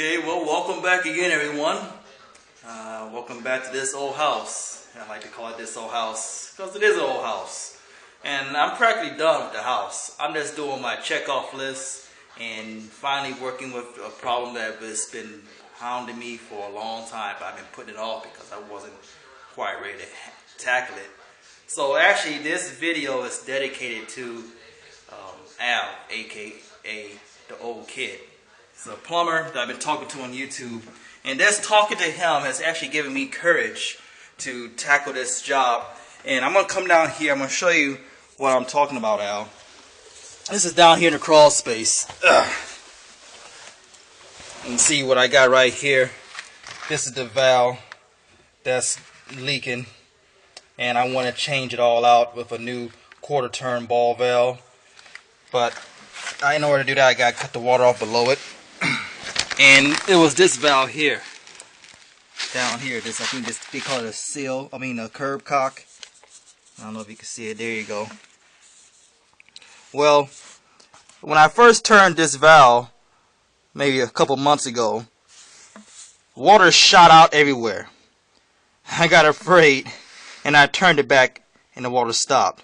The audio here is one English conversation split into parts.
Okay, well, welcome back again, everyone. Welcome back to this old house. I like to call it this old house because it is an old house. And I'm practically done with the house. I'm just doing my check-off list and finally working with a problem that has been hounding me for a long time. But I've been putting it off because I wasn't quite ready to tackle it. So actually, this video is dedicated to Al, aka the old kid. He's a plumber that I've been talking to on YouTube, and this talking to him has actually given me courage to tackle this job. And I'm going to come down here, I'm going to show you what I'm talking about, Al. This is down here in the crawl space. And see what I got right here. This is the valve that's leaking, and I want to change it all out with a new quarter turn ball valve. But in order to do that, I got to cut the water off below it. And it was this valve here, down here. This, I think this, they call it a seal. I mean a curb cock. I don't know if you can see it. There you go. Well, when I first turned this valve, maybe a couple months ago, water shot out everywhere. I got afraid, and I turned it back, and the water stopped.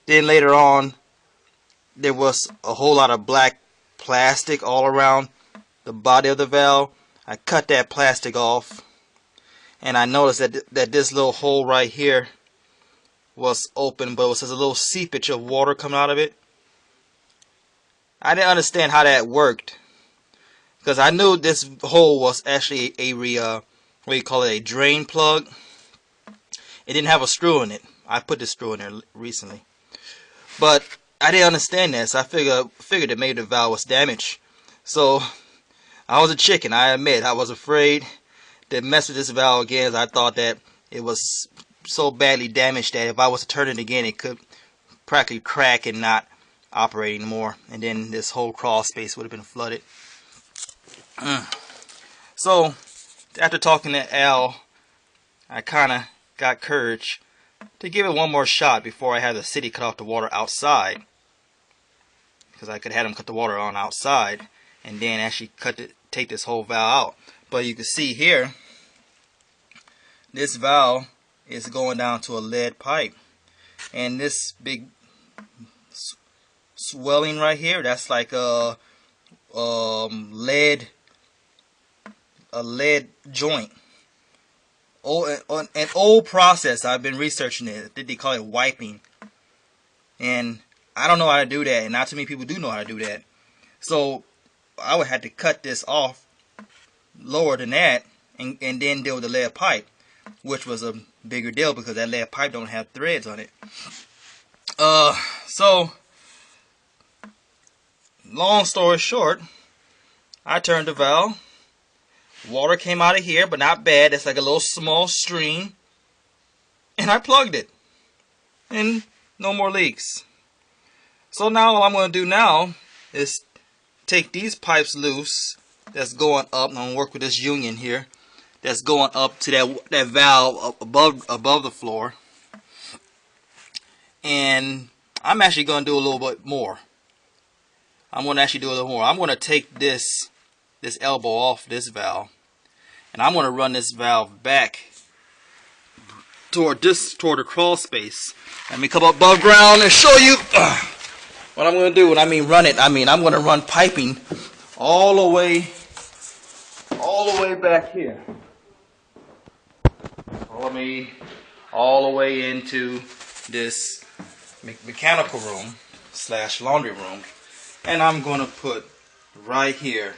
Then later on, there was a whole lot of black plastic all around the body of the valve. I cut that plastic off, and I noticed that this little hole right here was open, but it was just a little seepage of water coming out of it. I didn't understand how that worked, because I knew this hole was actually a what do you call it, a drain plug. It didn't have a screw in it. I put the screw in there recently, but I didn't understand that, so I figured that maybe the valve was damaged. So I was a chicken, I admit. I was afraid to mess with this valve again, as I thought that it was so badly damaged that if I was to turn it again, it could practically crack and not operate anymore, and then this whole crawl space would have been flooded. So after talking to Al, I kind of got courage to give it one more shot before I had the city cut off the water outside, because I could have them cut the water on outside and then actually take this whole valve out. But you can see here, this valve is going down to a lead pipe, and this big swelling right here, that's like a lead joint. An old process. I've been researching it. They call it wiping, and I don't know how to do that, and not too many people do know how to do that. So I would have to cut this off lower than that, and then deal with the lead pipe, which was a bigger deal because that lead pipe don't have threads on it. So long story short, I turned the valve. Water came out of here, but not bad. It's like a little small stream. And I plugged it. And no more leaks. So now what I'm going to do now is take these pipes loose that's going up. I'm going to work with this union here that's going up to that valve above the floor. And I'm actually going to do a little bit more. I'm going to take this elbow off this valve, and I'm going to run this valve back toward the crawl space. Let me come up above ground and show you what I'm going to do. When I mean run it, I mean I'm going to run piping all the way back here. All the way into this mechanical room / laundry room, and I'm going to put right here.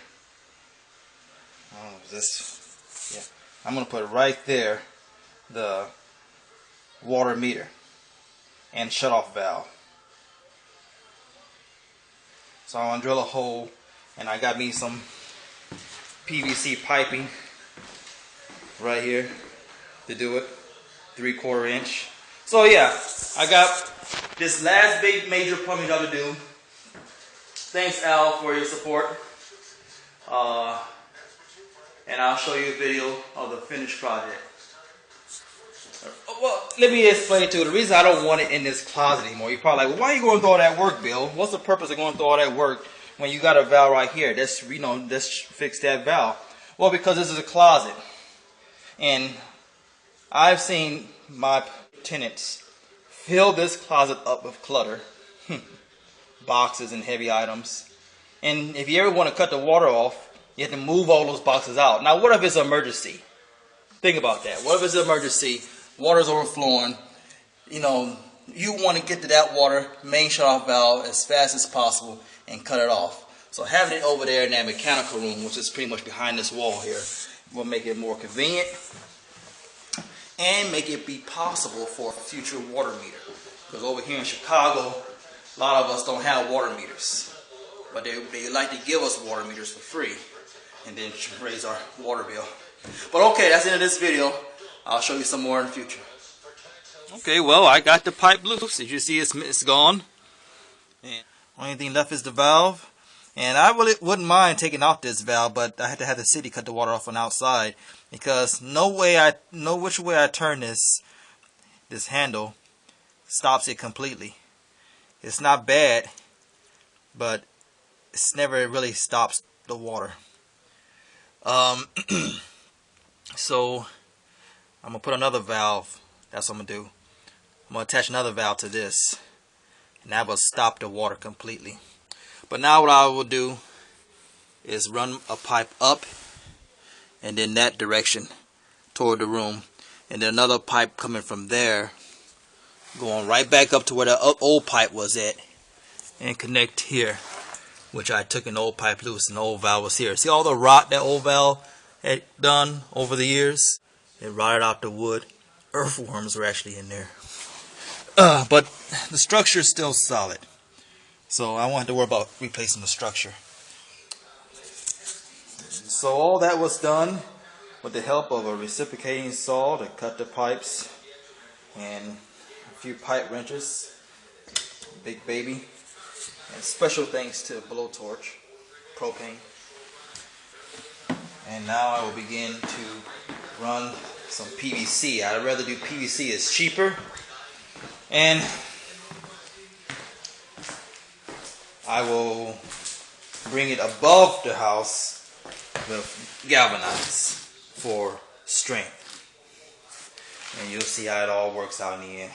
I'm going to put right there the water meter and shut off valve. So I'm going to drill a hole, and I got me some PVC piping right here to do it, 3/4 inch. So yeah, I got this last big major plumbing job to do. Thanks, Al, for your support. And I'll show you a video of the finished project. Well, let me explain to you. The reason I don't want it in this closet anymore, you're probably like, well, why are you going through all that work, Bill? What's the purpose of going through all that work when you got a valve right here? Let's fix that valve. Well, because this is a closet, and I've seen my tenants fill this closet up with clutter, boxes and heavy items. And if you ever want to cut the water off, you have to move all those boxes out. Now, what if it's an emergency? Think about that. What if it's an emergency? Water's overflowing. You want to get to that water main shut-off valve as fast as possible and cut it off. So having it over there in that mechanical room, which is pretty much behind this wall here, will make it more convenient and make it be possible for a future water meter. Because over here in Chicago, a lot of us don't have water meters. But they like to give us water meters for free and then raise our water bill. But okay, that's the end of this video. I'll show you some more in the future. Okay, well, I got the pipe loose. As you see, it's gone. And only thing left is the valve. And I really wouldn't mind taking off this valve, but I had to have the city cut the water off on the outside, because no which way I turn this handle stops it completely. It's not bad, but it's never really stops the water. So I'm gonna put another valve. That's what I'm gonna do. I'm gonna attach another valve to this, and that will stop the water completely. But now what I will do is run a pipe up and in that direction toward the room, and then another pipe coming from there going right back up to where the old pipe was at and connect here, which I took an old pipe loose and the old valve was here. See all the rot that old valve had done over the years? It rotted out the wood. Earthworms were actually in there. But the structure is still solid, so I won't have to worry about replacing the structure. So all that was done with the help of a reciprocating saw to cut the pipes and a few pipe wrenches, big baby, and special thanks to blowtorch, propane. And now I will begin to run some PVC. I'd rather do PVC, it's cheaper, and I will bring it above the house with galvanize for strength, and you'll see how it all works out in the end.